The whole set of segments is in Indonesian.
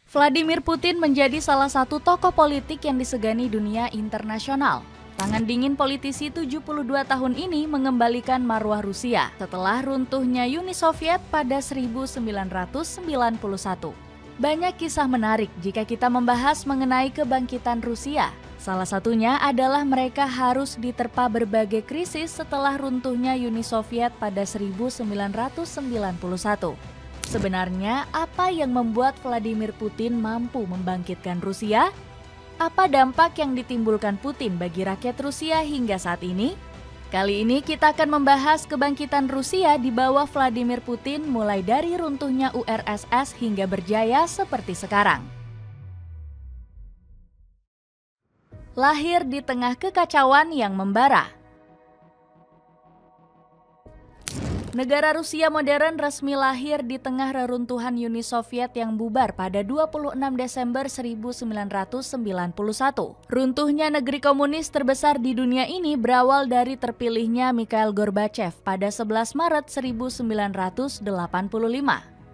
Vladimir Putin menjadi salah satu tokoh politik yang disegani dunia internasional. Tangan dingin politisi 72 tahun ini mengembalikan marwah Rusia setelah runtuhnya Uni Soviet pada 1991. Banyak kisah menarik jika kita membahas mengenai kebangkitan Rusia. Salah satunya adalah mereka harus diterpa berbagai krisis setelah runtuhnya Uni Soviet pada 1991. Sebenarnya, apa yang membuat Vladimir Putin mampu membangkitkan Rusia? Apa dampak yang ditimbulkan Putin bagi rakyat Rusia hingga saat ini? Kali ini kita akan membahas kebangkitan Rusia di bawah Vladimir Putin mulai dari runtuhnya URSS hingga berjaya seperti sekarang. Lahir di tengah kekacauan yang membara. Negara Rusia modern resmi lahir di tengah reruntuhan Uni Soviet yang bubar pada 26 Desember 1991. Runtuhnya negeri komunis terbesar di dunia ini berawal dari terpilihnya Mikhail Gorbachev pada 11 Maret 1985.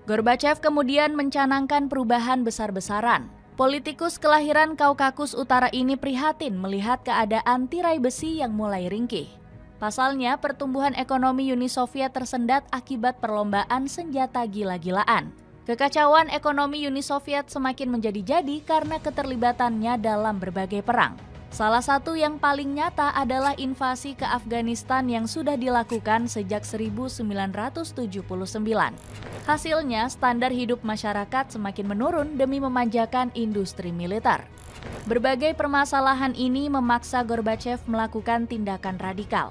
Gorbachev kemudian mencanangkan perubahan besar-besaran. Politikus kelahiran Kaukasus Utara ini prihatin melihat keadaan tirai besi yang mulai ringkih. Pasalnya, pertumbuhan ekonomi Uni Soviet tersendat akibat perlombaan senjata gila-gilaan. Kekacauan ekonomi Uni Soviet semakin menjadi-jadi karena keterlibatannya dalam berbagai perang. Salah satu yang paling nyata adalah invasi ke Afghanistan yang sudah dilakukan sejak 1979. Hasilnya, standar hidup masyarakat semakin menurun demi memanjakan industri militer. Berbagai permasalahan ini memaksa Gorbachev melakukan tindakan radikal.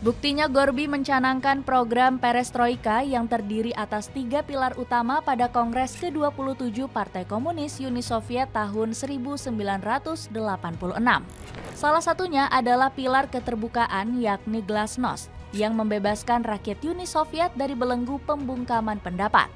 Buktinya Gorbi mencanangkan program perestroika yang terdiri atas 3 pilar utama pada Kongres ke-27 Partai Komunis Uni Soviet tahun 1986. Salah satunya adalah pilar keterbukaan yakni glasnost yang membebaskan rakyat Uni Soviet dari belenggu pembungkaman pendapat.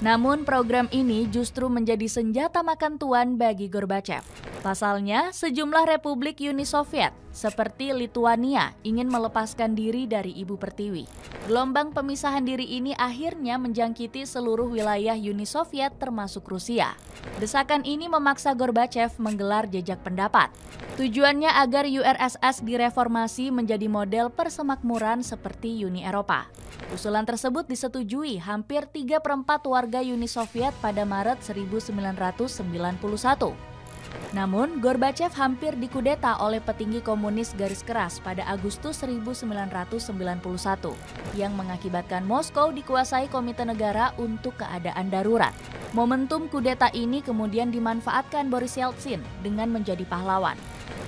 Namun program ini justru menjadi senjata makan tuan bagi Gorbachev. Pasalnya, sejumlah republik Uni Soviet seperti Lituania ingin melepaskan diri dari Ibu Pertiwi. Gelombang pemisahan diri ini akhirnya menjangkiti seluruh wilayah Uni Soviet termasuk Rusia. Desakan ini memaksa Gorbachev menggelar jejak pendapat. Tujuannya agar URSS direformasi menjadi model persemakmuran seperti Uni Eropa. Usulan tersebut disetujui hampir 3/4 warga Uni Soviet pada Maret 1991. Namun, Gorbachev hampir dikudeta oleh petinggi komunis garis keras pada Agustus 1991 yang mengakibatkan Moskow dikuasai Komite Negara untuk Keadaan Darurat. Momentum kudeta ini kemudian dimanfaatkan Boris Yeltsin dengan menjadi pahlawan.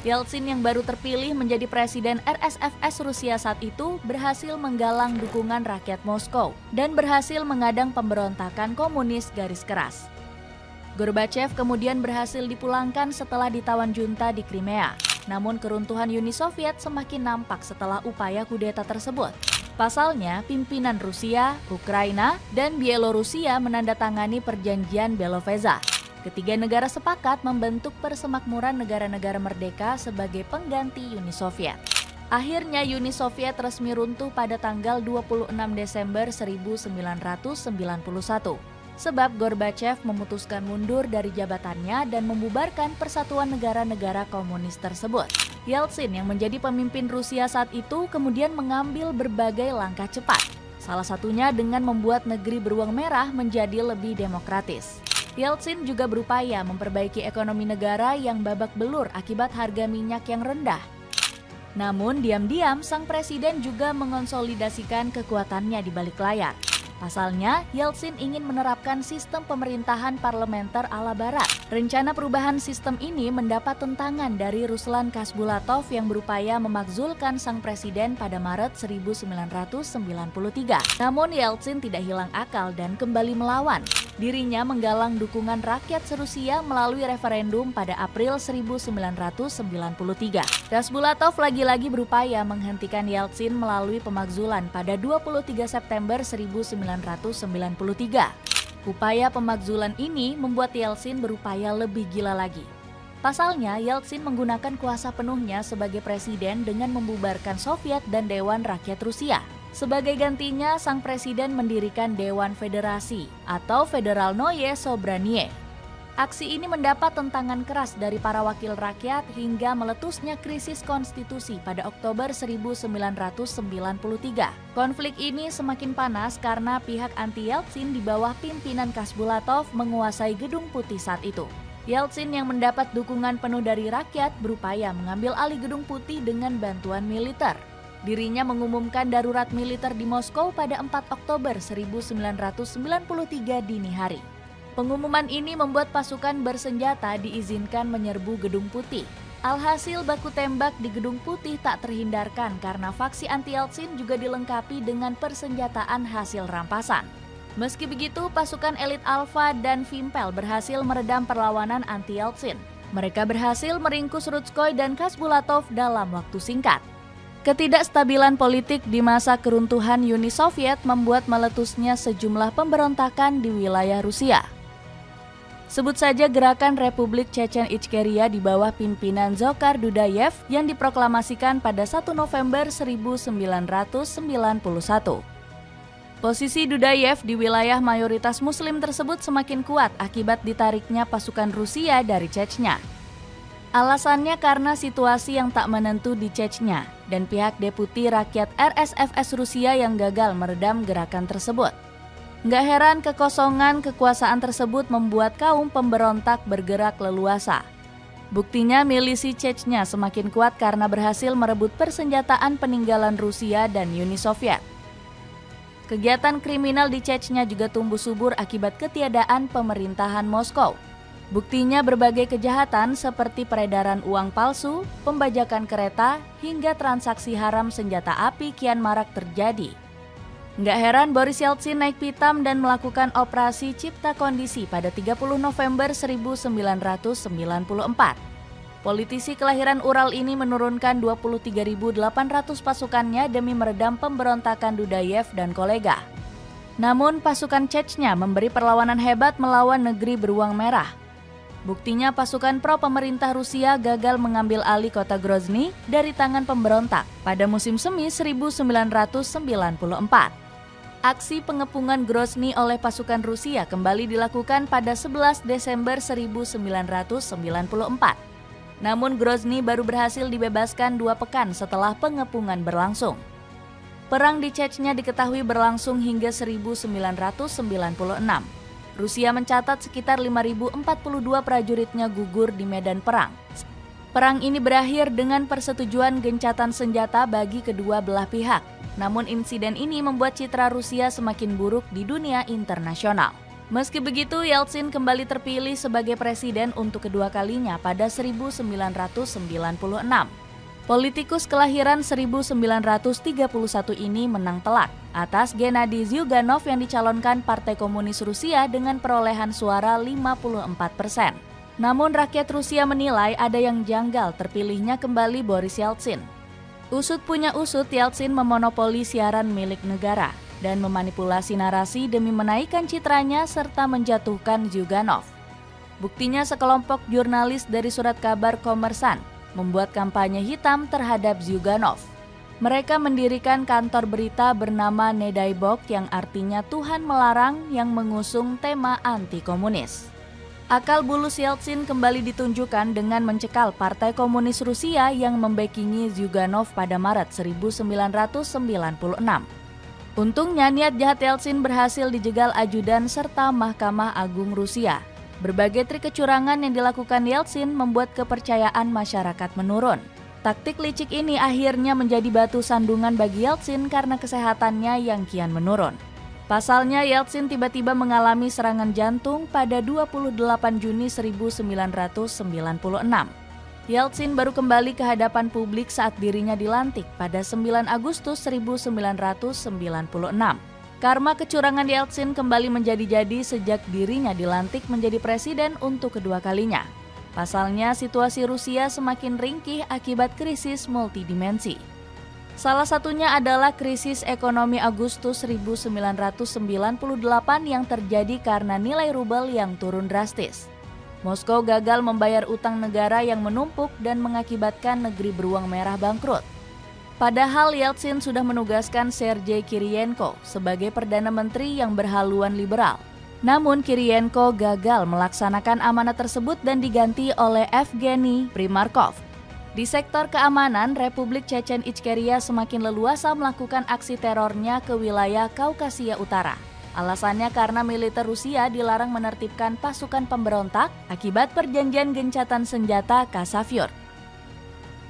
Yeltsin yang baru terpilih menjadi presiden RSFS Rusia saat itu berhasil menggalang dukungan rakyat Moskow dan berhasil mengadang pemberontakan komunis garis keras. Gorbachev kemudian berhasil dipulangkan setelah ditawan junta di Crimea. Namun keruntuhan Uni Soviet semakin nampak setelah upaya kudeta tersebut. Pasalnya, pimpinan Rusia, Ukraina, dan Bielorusia menandatangani perjanjian Belovezha. Ketiga negara sepakat membentuk persemakmuran negara-negara merdeka sebagai pengganti Uni Soviet. Akhirnya Uni Soviet resmi runtuh pada tanggal 26 Desember 1991. Sebab Gorbachev memutuskan mundur dari jabatannya dan membubarkan Persatuan Negara-Negara Komunis tersebut. Yeltsin yang menjadi pemimpin Rusia saat itu kemudian mengambil berbagai langkah cepat. Salah satunya dengan membuat negeri beruang merah menjadi lebih demokratis. Yeltsin juga berupaya memperbaiki ekonomi negara yang babak belur akibat harga minyak yang rendah. Namun diam-diam sang presiden juga mengonsolidasikan kekuatannya di balik layar. Pasalnya, Yeltsin ingin menerapkan sistem pemerintahan parlementer ala Barat. Rencana perubahan sistem ini mendapat tentangan dari Ruslan Khasbulatov yang berupaya memakzulkan sang presiden pada Maret 1993. Namun Yeltsin tidak hilang akal dan kembali melawan. Dirinya menggalang dukungan rakyat Rusia melalui referendum pada April 1993. Khasbulatov lagi-lagi berupaya menghentikan Yeltsin melalui pemakzulan pada 23 September 1993. Upaya pemakzulan ini membuat Yeltsin berupaya lebih gila lagi. Pasalnya, Yeltsin menggunakan kuasa penuhnya sebagai presiden dengan membubarkan Soviet dan Dewan Rakyat Rusia. Sebagai gantinya, sang presiden mendirikan Dewan Federasi atau Federalnoye Sobranie. Aksi ini mendapat tentangan keras dari para wakil rakyat hingga meletusnya krisis konstitusi pada Oktober 1993. Konflik ini semakin panas karena pihak anti-Yeltsin di bawah pimpinan Khasbulatov menguasai Gedung Putih saat itu. Yeltsin yang mendapat dukungan penuh dari rakyat berupaya mengambil alih Gedung Putih dengan bantuan militer. Dirinya mengumumkan darurat militer di Moskow pada 4 Oktober 1993 dini hari. Pengumuman ini membuat pasukan bersenjata diizinkan menyerbu Gedung Putih. Alhasil baku tembak di Gedung Putih tak terhindarkan karena faksi anti-Yeltsin juga dilengkapi dengan persenjataan hasil rampasan. Meski begitu, pasukan elit Alfa dan Vimpel berhasil meredam perlawanan anti-Yeltsin. Mereka berhasil meringkus Rutskoy dan Khasbulatov dalam waktu singkat. Ketidakstabilan politik di masa keruntuhan Uni Soviet membuat meletusnya sejumlah pemberontakan di wilayah Rusia. Sebut saja gerakan Republik Chechen Ichkeria di bawah pimpinan Dzhokhar Dudayev yang diproklamasikan pada 1 November 1991. Posisi Dudayev di wilayah mayoritas Muslim tersebut semakin kuat akibat ditariknya pasukan Rusia dari Chechnya. Alasannya karena situasi yang tak menentu di Chechnya dan pihak Deputi Rakyat RSFS Rusia yang gagal meredam gerakan tersebut. Nggak heran kekosongan kekuasaan tersebut membuat kaum pemberontak bergerak leluasa. Buktinya milisi Chechnya semakin kuat karena berhasil merebut persenjataan peninggalan Rusia dan Uni Soviet. Kegiatan kriminal di Chechnya juga tumbuh subur akibat ketiadaan pemerintahan Moskow. Buktinya berbagai kejahatan seperti peredaran uang palsu, pembajakan kereta, hingga transaksi haram senjata api kian marak terjadi. Nggak heran Boris Yeltsin naik pitam dan melakukan operasi cipta kondisi pada 30 November 1994. Politisi kelahiran Ural ini menurunkan 23.800 pasukannya demi meredam pemberontakan Dudayev dan kolega. Namun pasukan Chechnya memberi perlawanan hebat melawan negeri beruang merah. Buktinya pasukan pro-pemerintah Rusia gagal mengambil alih kota Grozny dari tangan pemberontak pada musim semi 1994. Aksi pengepungan Grozny oleh pasukan Rusia kembali dilakukan pada 11 Desember 1994. Namun Grozny baru berhasil dibebaskan 2 pekan setelah pengepungan berlangsung. Perang di Chechnya diketahui berlangsung hingga 1996. Rusia mencatat sekitar 5.042 prajuritnya gugur di medan perang. Perang ini berakhir dengan persetujuan gencatan senjata bagi kedua belah pihak. Namun insiden ini membuat citra Rusia semakin buruk di dunia internasional. Meski begitu, Yeltsin kembali terpilih sebagai presiden untuk kedua kalinya pada 1996. Politikus kelahiran 1931 ini menang telak atas Gennady Zyuganov yang dicalonkan Partai Komunis Rusia dengan perolehan suara 54%. Namun rakyat Rusia menilai ada yang janggal terpilihnya kembali Boris Yeltsin. Usut punya usut, Yeltsin memonopoli siaran milik negara dan memanipulasi narasi demi menaikkan citranya serta menjatuhkan Zyuganov. Buktinya sekelompok jurnalis dari surat kabar Kommersant membuat kampanye hitam terhadap Zyuganov. Mereka mendirikan kantor berita bernama Nedaibok yang artinya Tuhan melarang yang mengusung tema anti-komunis. Akal bulus Yeltsin kembali ditunjukkan dengan mencekal Partai Komunis Rusia yang membackingi Zyuganov pada Maret 1996. Untungnya niat jahat Yeltsin berhasil dijegal ajudan serta Mahkamah Agung Rusia. Berbagai trik kecurangan yang dilakukan Yeltsin membuat kepercayaan masyarakat menurun. Taktik licik ini akhirnya menjadi batu sandungan bagi Yeltsin karena kesehatannya yang kian menurun. Pasalnya, Yeltsin tiba-tiba mengalami serangan jantung pada 28 Juni 1996. Yeltsin baru kembali ke hadapan publik saat dirinya dilantik pada 9 Agustus 1996. Karma kecurangan Yeltsin kembali menjadi-jadi sejak dirinya dilantik menjadi presiden untuk kedua kalinya. Pasalnya, situasi Rusia semakin ringkih akibat krisis multidimensi. Salah satunya adalah krisis ekonomi Agustus 1998 yang terjadi karena nilai rubel yang turun drastis. Moskow gagal membayar utang negara yang menumpuk dan mengakibatkan negeri beruang merah bangkrut. Padahal Yeltsin sudah menugaskan Sergei Kiriyenko sebagai Perdana Menteri yang berhaluan liberal. Namun Kirienko gagal melaksanakan amanat tersebut dan diganti oleh Evgeny Primarkov. Di sektor keamanan, Republik Chechen Ichkeria semakin leluasa melakukan aksi terornya ke wilayah Kaukasia Utara. Alasannya karena militer Rusia dilarang menertibkan pasukan pemberontak akibat perjanjian gencatan senjata Khasavyurt.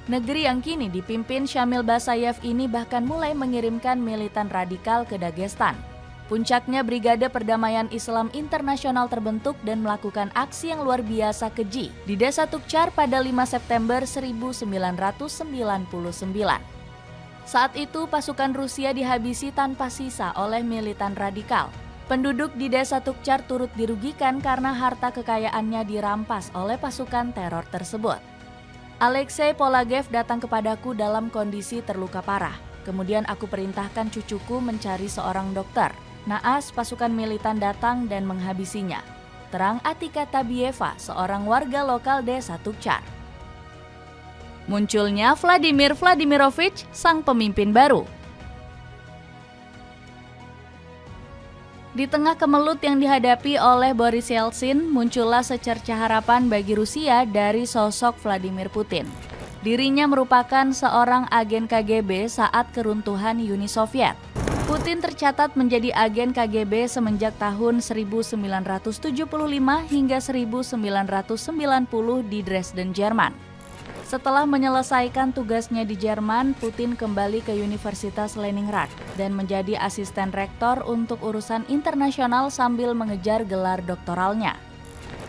Negeri yang kini dipimpin Shamil Basayev ini bahkan mulai mengirimkan militan radikal ke Dagestan. Puncaknya Brigade Perdamaian Islam Internasional terbentuk dan melakukan aksi yang luar biasa keji di Desa Tukchar pada 5 September 1999. Saat itu pasukan Rusia dihabisi tanpa sisa oleh militan radikal. Penduduk di Desa Tukchar turut dirugikan karena harta kekayaannya dirampas oleh pasukan teror tersebut. Alexei Polagev datang kepadaku dalam kondisi terluka parah. Kemudian aku perintahkan cucuku mencari seorang dokter. Naas pasukan militan datang dan menghabisinya. Terang Atika Tabieva, seorang warga lokal Desa Tukchar. Munculnya Vladimir Vladimirovich, sang pemimpin baru. Di tengah kemelut yang dihadapi oleh Boris Yeltsin, muncullah secerca harapan bagi Rusia dari sosok Vladimir Putin. Dirinya merupakan seorang agen KGB saat keruntuhan Uni Soviet. Putin tercatat menjadi agen KGB semenjak tahun 1975 hingga 1990 di Dresden, Jerman. Setelah menyelesaikan tugasnya di Jerman, Putin kembali ke Universitas Leningrad dan menjadi asisten rektor untuk urusan internasional sambil mengejar gelar doktoralnya.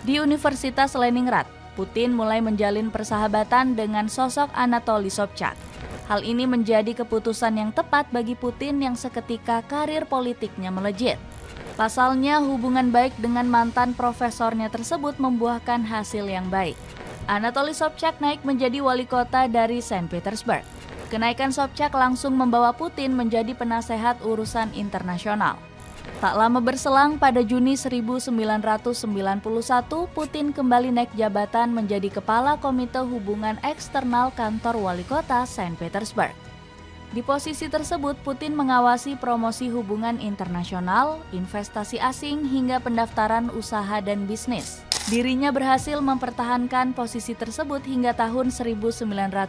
Di Universitas Leningrad, Putin mulai menjalin persahabatan dengan sosok Anatoly Sobchak. Hal ini menjadi keputusan yang tepat bagi Putin yang seketika karir politiknya melejit. Pasalnya, hubungan baik dengan mantan profesornya tersebut membuahkan hasil yang baik. Anatoly Sobchak naik menjadi wali kota dari Saint Petersburg. Kenaikan Sobchak langsung membawa Putin menjadi penasehat urusan internasional. Tak lama berselang, pada Juni 1991, Putin kembali naik jabatan menjadi Kepala Komite Hubungan Eksternal Kantor Wali Kota Saint Petersburg. Di posisi tersebut, Putin mengawasi promosi hubungan internasional, investasi asing, hingga pendaftaran usaha dan bisnis. Dirinya berhasil mempertahankan posisi tersebut hingga tahun 1996.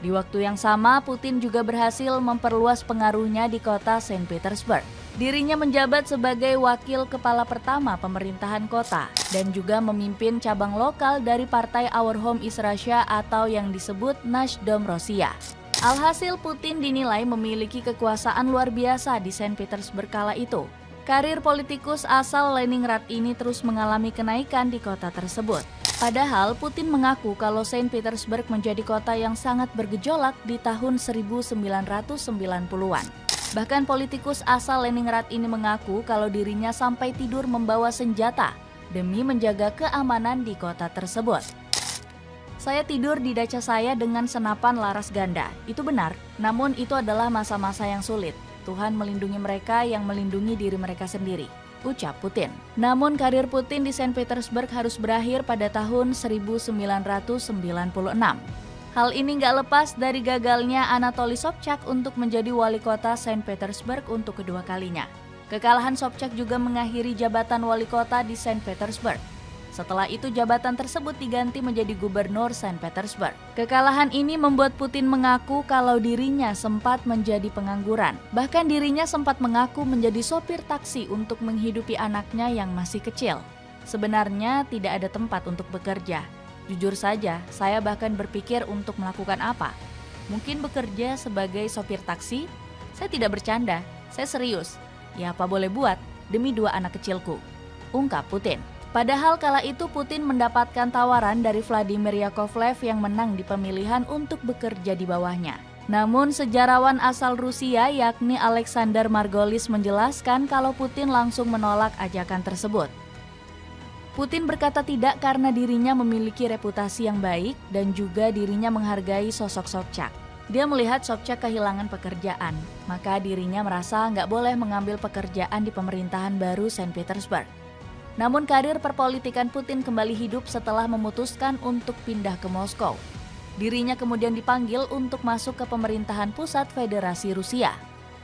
Di waktu yang sama, Putin juga berhasil memperluas pengaruhnya di kota Saint Petersburg. Dirinya menjabat sebagai wakil kepala pertama pemerintahan kota dan juga memimpin cabang lokal dari partai Our Home is Russia atau yang disebut Nash Dom Rossiya. Alhasil, Putin dinilai memiliki kekuasaan luar biasa di Saint Petersburg kala itu. Karir politikus asal Leningrad ini terus mengalami kenaikan di kota tersebut. Padahal Putin mengaku kalau Saint Petersburg menjadi kota yang sangat bergejolak di tahun 1990-an. Bahkan politikus asal Leningrad ini mengaku kalau dirinya sampai tidur membawa senjata demi menjaga keamanan di kota tersebut. Saya tidur di daca saya dengan senapan laras ganda. Itu benar, namun itu adalah masa-masa yang sulit. Tuhan melindungi mereka yang melindungi diri mereka sendiri, ucap Putin. Namun karir Putin di Saint Petersburg harus berakhir pada tahun 1996. Hal ini nggak lepas dari gagalnya Anatoly Sobchak untuk menjadi wali kota Saint Petersburg untuk kedua kalinya. Kekalahan Sobchak juga mengakhiri jabatan wali kota di Saint Petersburg. Setelah itu jabatan tersebut diganti menjadi gubernur Saint Petersburg. Kekalahan ini membuat Putin mengaku kalau dirinya sempat menjadi pengangguran. Bahkan dirinya sempat mengaku menjadi sopir taksi untuk menghidupi anaknya yang masih kecil. Sebenarnya tidak ada tempat untuk bekerja. Jujur saja, saya bahkan berpikir untuk melakukan apa. Mungkin bekerja sebagai sopir taksi? Saya tidak bercanda, saya serius. Ya apa boleh buat demi 2 anak kecilku, ungkap Putin. Padahal kala itu Putin mendapatkan tawaran dari Vladimir Yakovlev yang menang di pemilihan untuk bekerja di bawahnya. Namun sejarawan asal Rusia yakni Alexander Margolis menjelaskan kalau Putin langsung menolak ajakan tersebut. Putin berkata tidak karena dirinya memiliki reputasi yang baik dan juga dirinya menghargai sosok Sobchak. Dia melihat Sobchak kehilangan pekerjaan, maka dirinya merasa nggak boleh mengambil pekerjaan di pemerintahan baru Saint Petersburg. Namun karir perpolitikan Putin kembali hidup setelah memutuskan untuk pindah ke Moskow. Dirinya kemudian dipanggil untuk masuk ke pemerintahan pusat Federasi Rusia.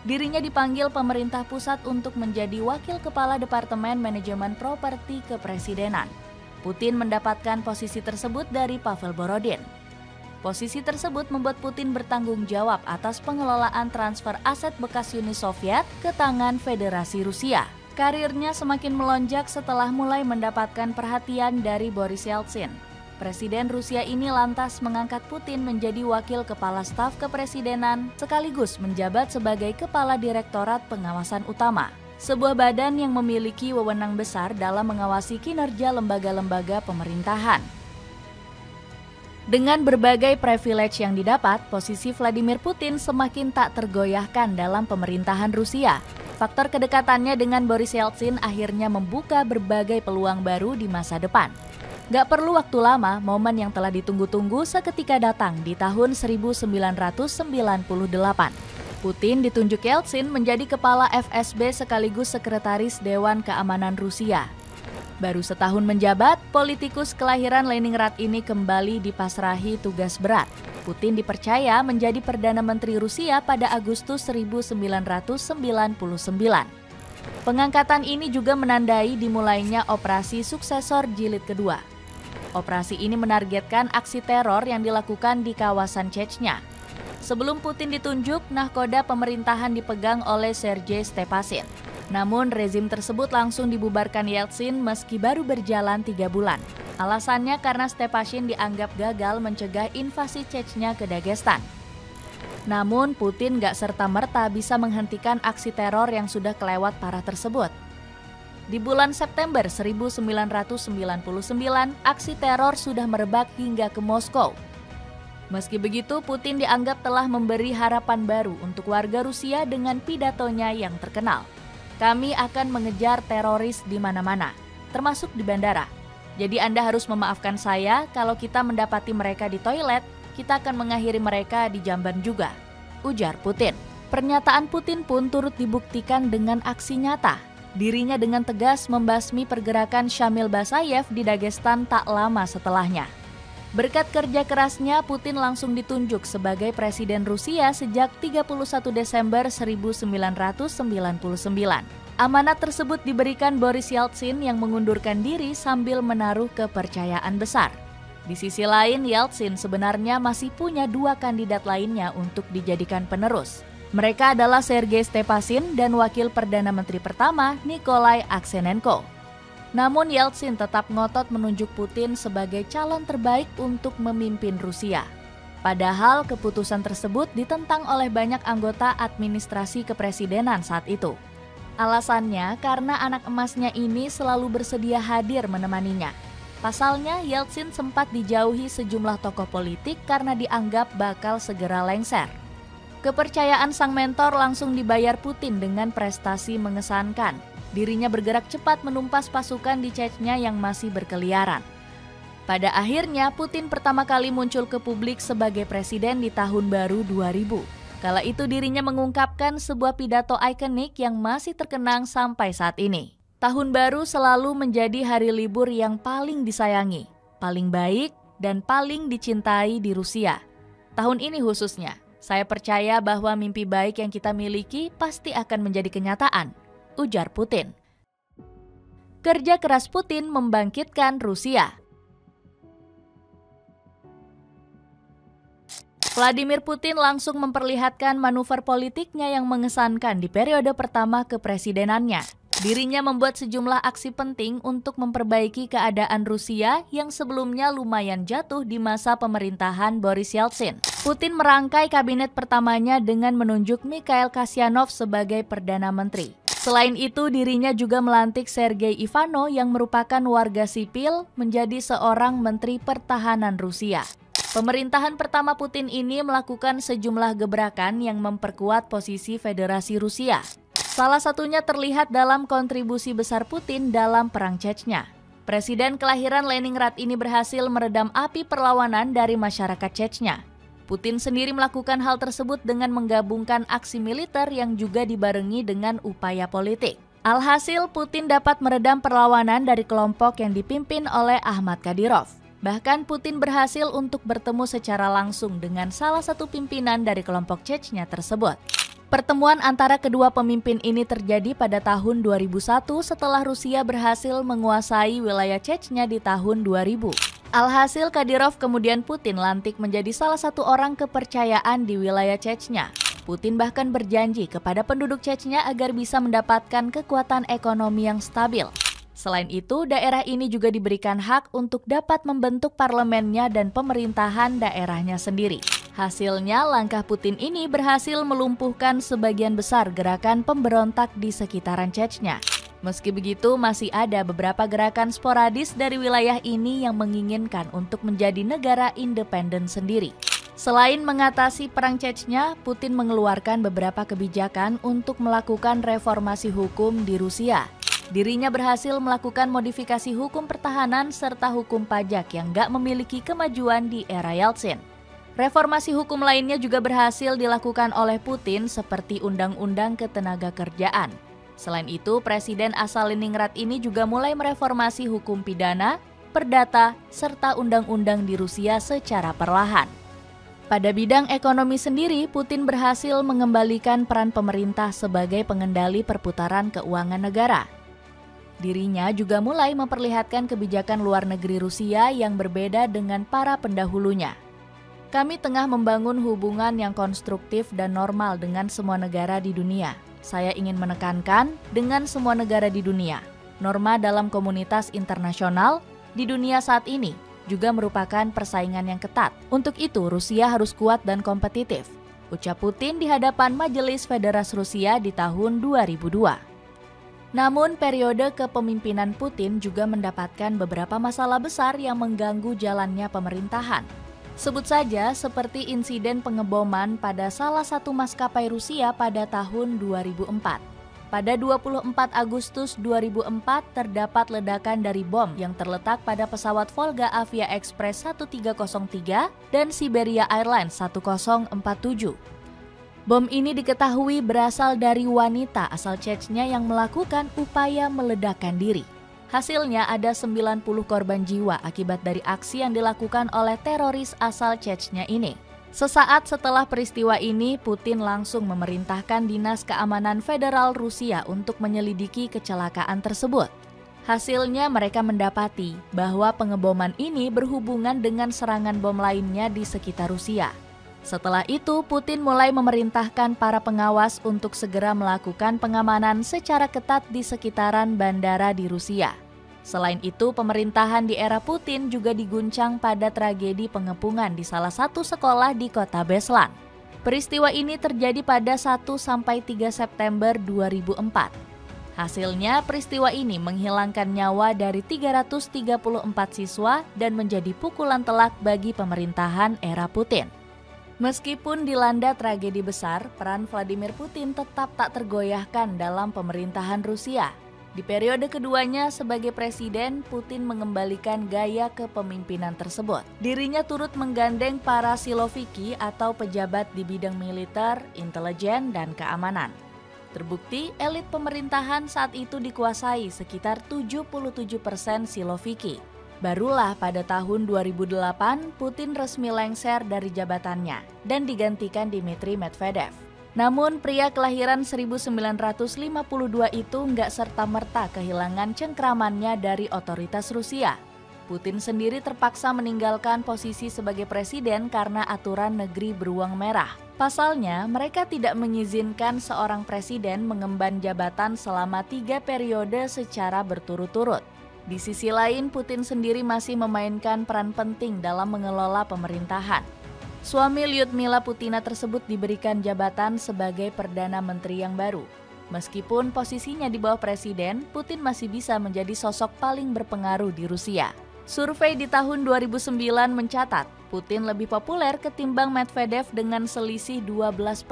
Dirinya dipanggil pemerintah pusat untuk menjadi wakil kepala Departemen Manajemen Properti Kepresidenan. Putin mendapatkan posisi tersebut dari Pavel Borodin. Posisi tersebut membuat Putin bertanggung jawab atas pengelolaan transfer aset bekas Uni Soviet ke tangan Federasi Rusia. Karirnya semakin melonjak setelah mulai mendapatkan perhatian dari Boris Yeltsin. Presiden Rusia ini lantas mengangkat Putin menjadi wakil kepala staf kepresidenan sekaligus menjabat sebagai kepala Direktorat Pengawasan Utama, sebuah badan yang memiliki wewenang besar dalam mengawasi kinerja lembaga-lembaga pemerintahan. Dengan berbagai privilege yang didapat, posisi Vladimir Putin semakin tak tergoyahkan dalam pemerintahan Rusia. Faktor kedekatannya dengan Boris Yeltsin akhirnya membuka berbagai peluang baru di masa depan. Gak perlu waktu lama, momen yang telah ditunggu-tunggu seketika datang di tahun 1998. Putin ditunjuk Yeltsin menjadi kepala FSB sekaligus sekretaris Dewan Keamanan Rusia. Baru setahun menjabat, politikus kelahiran Leningrad ini kembali dipasrahi tugas berat. Putin dipercaya menjadi Perdana Menteri Rusia pada Agustus 1999. Pengangkatan ini juga menandai dimulainya operasi suksesor jilid kedua. Operasi ini menargetkan aksi teror yang dilakukan di kawasan Chechnya. Sebelum Putin ditunjuk, nahkoda pemerintahan dipegang oleh Sergei Stepasin. Namun rezim tersebut langsung dibubarkan Yeltsin meski baru berjalan 3 bulan. Alasannya karena Stepasin dianggap gagal mencegah invasi Chechnya ke Dagestan. Namun Putin gak serta-merta bisa menghentikan aksi teror yang sudah kelewat parah tersebut. Di bulan September 1999, aksi teror sudah merebak hingga ke Moskow. Meski begitu, Putin dianggap telah memberi harapan baru untuk warga Rusia dengan pidatonya yang terkenal. Kami akan mengejar teroris di mana-mana, termasuk di bandara. Jadi Anda harus memaafkan saya kalau kita mendapati mereka di toilet, kita akan mengakhiri mereka di jamban juga, ujar Putin. Pernyataan Putin pun turut dibuktikan dengan aksi nyata. Dirinya dengan tegas membasmi pergerakan Shamil Basayev di Dagestan tak lama setelahnya. Berkat kerja kerasnya, Putin langsung ditunjuk sebagai Presiden Rusia sejak 31 Desember 1999. Amanat tersebut diberikan Boris Yeltsin yang mengundurkan diri sambil menaruh kepercayaan besar. Di sisi lain, Yeltsin sebenarnya masih punya 2 kandidat lainnya untuk dijadikan penerus. Mereka adalah Sergei Stepasin dan Wakil Perdana Menteri pertama Nikolai Aksenenko. Namun Yeltsin tetap ngotot menunjuk Putin sebagai calon terbaik untuk memimpin Rusia. Padahal keputusan tersebut ditentang oleh banyak anggota administrasi kepresidenan saat itu. Alasannya karena anak emasnya ini selalu bersedia hadir menemaninya. Pasalnya, Yeltsin sempat dijauhi sejumlah tokoh politik karena dianggap bakal segera lengser. Kepercayaan sang mentor langsung dibayar Putin dengan prestasi mengesankan. Dirinya bergerak cepat menumpas pasukan di Chechnya yang masih berkeliaran. Pada akhirnya, Putin pertama kali muncul ke publik sebagai presiden di tahun baru 2000. Kala itu dirinya mengungkapkan sebuah pidato ikonik yang masih terkenang sampai saat ini. Tahun baru selalu menjadi hari libur yang paling disayangi, paling baik, dan paling dicintai di Rusia. Tahun ini khususnya, saya percaya bahwa mimpi baik yang kita miliki pasti akan menjadi kenyataan, ujar Putin. Kerja keras Putin membangkitkan Rusia. Vladimir Putin langsung memperlihatkan manuver politiknya yang mengesankan di periode pertama kepresidenannya. Dirinya membuat sejumlah aksi penting untuk memperbaiki keadaan Rusia yang sebelumnya lumayan jatuh di masa pemerintahan Boris Yeltsin. Putin merangkai kabinet pertamanya dengan menunjuk Mikhail Kasyanov sebagai Perdana Menteri. Selain itu, dirinya juga melantik Sergei Ivanov yang merupakan warga sipil menjadi seorang Menteri Pertahanan Rusia. Pemerintahan pertama Putin ini melakukan sejumlah gebrakan yang memperkuat posisi Federasi Rusia. Salah satunya terlihat dalam kontribusi besar Putin dalam Perang Chechnya. Presiden kelahiran Leningrad ini berhasil meredam api perlawanan dari masyarakat Chechnya. Putin sendiri melakukan hal tersebut dengan menggabungkan aksi militer yang juga dibarengi dengan upaya politik. Alhasil, Putin dapat meredam perlawanan dari kelompok yang dipimpin oleh Ahmad Kadyrov. Bahkan Putin berhasil untuk bertemu secara langsung dengan salah satu pimpinan dari kelompok Chechnya tersebut. Pertemuan antara kedua pemimpin ini terjadi pada tahun 2001 setelah Rusia berhasil menguasai wilayah Chechnya di tahun 2000. Alhasil Kadyrov kemudian Putin lantik menjadi salah satu orang kepercayaan di wilayah Chechnya. Putin bahkan berjanji kepada penduduk Chechnya agar bisa mendapatkan kekuatan ekonomi yang stabil. Selain itu, daerah ini juga diberikan hak untuk dapat membentuk parlemennya dan pemerintahan daerahnya sendiri. Hasilnya, langkah Putin ini berhasil melumpuhkan sebagian besar gerakan pemberontak di sekitaran Chechnya. Meski begitu, masih ada beberapa gerakan sporadis dari wilayah ini yang menginginkan untuk menjadi negara independen sendiri. Selain mengatasi perang Chechnya, Putin mengeluarkan beberapa kebijakan untuk melakukan reformasi hukum di Rusia. Dirinya berhasil melakukan modifikasi hukum pertahanan serta hukum pajak yang gak memiliki kemajuan di era Yeltsin. Reformasi hukum lainnya juga berhasil dilakukan oleh Putin seperti Undang-Undang Ketenagakerjaan. Selain itu, Presiden asal Leningrad ini juga mulai mereformasi hukum pidana, perdata, serta undang-undang di Rusia secara perlahan. Pada bidang ekonomi sendiri, Putin berhasil mengembalikan peran pemerintah sebagai pengendali perputaran keuangan negara. Dirinya juga mulai memperlihatkan kebijakan luar negeri Rusia yang berbeda dengan para pendahulunya. Kami tengah membangun hubungan yang konstruktif dan normal dengan semua negara di dunia. Saya ingin menekankan dengan semua negara di dunia. Norma dalam komunitas internasional di dunia saat ini juga merupakan persaingan yang ketat. Untuk itu, Rusia harus kuat dan kompetitif, ucap Putin di hadapan Majelis Federasi Rusia di tahun 2002. Namun, periode kepemimpinan Putin juga mendapatkan beberapa masalah besar yang mengganggu jalannya pemerintahan. Sebut saja seperti insiden pengeboman pada salah satu maskapai Rusia pada tahun 2004. Pada 24 Agustus 2004 terdapat ledakan dari bom yang terletak pada pesawat Volga Avia Express 1303 dan Siberia Airlines 1047. Bom ini diketahui berasal dari wanita asal Chechnya yang melakukan upaya meledakkan diri. Hasilnya ada 90 korban jiwa akibat dari aksi yang dilakukan oleh teroris asal Chechnya ini. Sesaat setelah peristiwa ini, Putin langsung memerintahkan Dinas Keamanan Federal Rusia untuk menyelidiki kecelakaan tersebut. Hasilnya mereka mendapati bahwa pengeboman ini berhubungan dengan serangan bom lainnya di sekitar Rusia. Setelah itu, Putin mulai memerintahkan para pengawas untuk segera melakukan pengamanan secara ketat di sekitaran bandara di Rusia. Selain itu, pemerintahan di era Putin juga diguncang pada tragedi pengepungan di salah satu sekolah di kota Beslan. Peristiwa ini terjadi pada 1-3 September 2004. Hasilnya, peristiwa ini menghilangkan nyawa dari 334 siswa dan menjadi pukulan telak bagi pemerintahan era Putin. Meskipun dilanda tragedi besar, peran Vladimir Putin tetap tak tergoyahkan dalam pemerintahan Rusia. Di periode keduanya sebagai presiden, Putin mengembalikan gaya kepemimpinan tersebut. Dirinya turut menggandeng para siloviki atau pejabat di bidang militer, intelijen, dan keamanan. Terbukti, elit pemerintahan saat itu dikuasai sekitar 77% siloviki. Barulah pada tahun 2008, Putin resmi lengser dari jabatannya dan digantikan Dmitry Medvedev. Namun, pria kelahiran 1952 itu nggak serta-merta kehilangan cengkramannya dari otoritas Rusia. Putin sendiri terpaksa meninggalkan posisi sebagai presiden karena aturan negeri beruang merah. Pasalnya, mereka tidak mengizinkan seorang presiden mengemban jabatan selama 3 periode secara berturut-turut. Di sisi lain, Putin sendiri masih memainkan peran penting dalam mengelola pemerintahan. Suami Lyudmila Putina tersebut diberikan jabatan sebagai Perdana Menteri yang baru. Meskipun posisinya di bawah presiden, Putin masih bisa menjadi sosok paling berpengaruh di Rusia. Survei di tahun 2009 mencatat, Putin lebih populer ketimbang Medvedev dengan selisih 12%.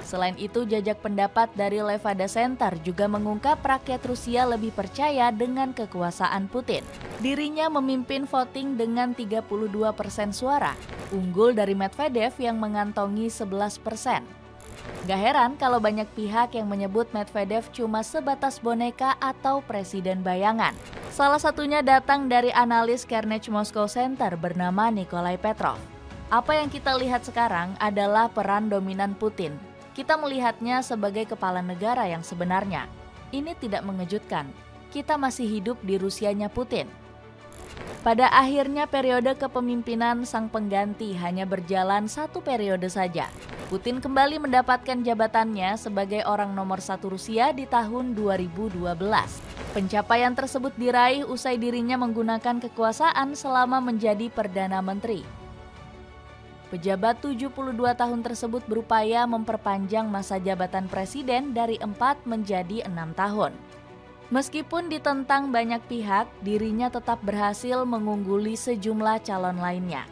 Selain itu, jajak pendapat dari Levada Center juga mengungkap rakyat Rusia lebih percaya dengan kekuasaan Putin. Dirinya memimpin voting dengan 32% suara, unggul dari Medvedev yang mengantongi 11%. Gak heran kalau banyak pihak yang menyebut Medvedev cuma sebatas boneka atau presiden bayangan. Salah satunya datang dari analis Carnegie Moscow Center bernama Nikolai Petrov. Apa yang kita lihat sekarang adalah peran dominan Putin. Kita melihatnya sebagai kepala negara yang sebenarnya. Ini tidak mengejutkan. Kita masih hidup di Rusianya Putin. Pada akhirnya periode kepemimpinan sang pengganti hanya berjalan 1 periode saja. Putin kembali mendapatkan jabatannya sebagai orang nomor 1 Rusia di tahun 2012. Pencapaian tersebut diraih usai dirinya menggunakan kekuasaan selama menjadi Perdana Menteri. Pejabat 72 tahun tersebut berupaya memperpanjang masa jabatan presiden dari 4 menjadi 6 tahun. Meskipun ditentang banyak pihak, dirinya tetap berhasil mengungguli sejumlah calon lainnya.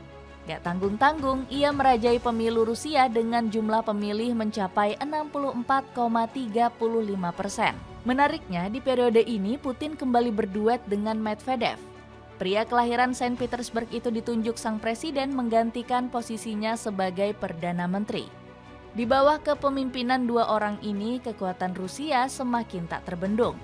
Gak tanggung-tanggung, ia merajai pemilu Rusia dengan jumlah pemilih mencapai 64,35%. Menariknya, di periode ini Putin kembali berduet dengan Medvedev. Pria kelahiran Saint Petersburg itu ditunjuk sang presiden menggantikan posisinya sebagai Perdana Menteri. Di bawah kepemimpinan 2 orang ini, kekuatan Rusia semakin tak terbendung.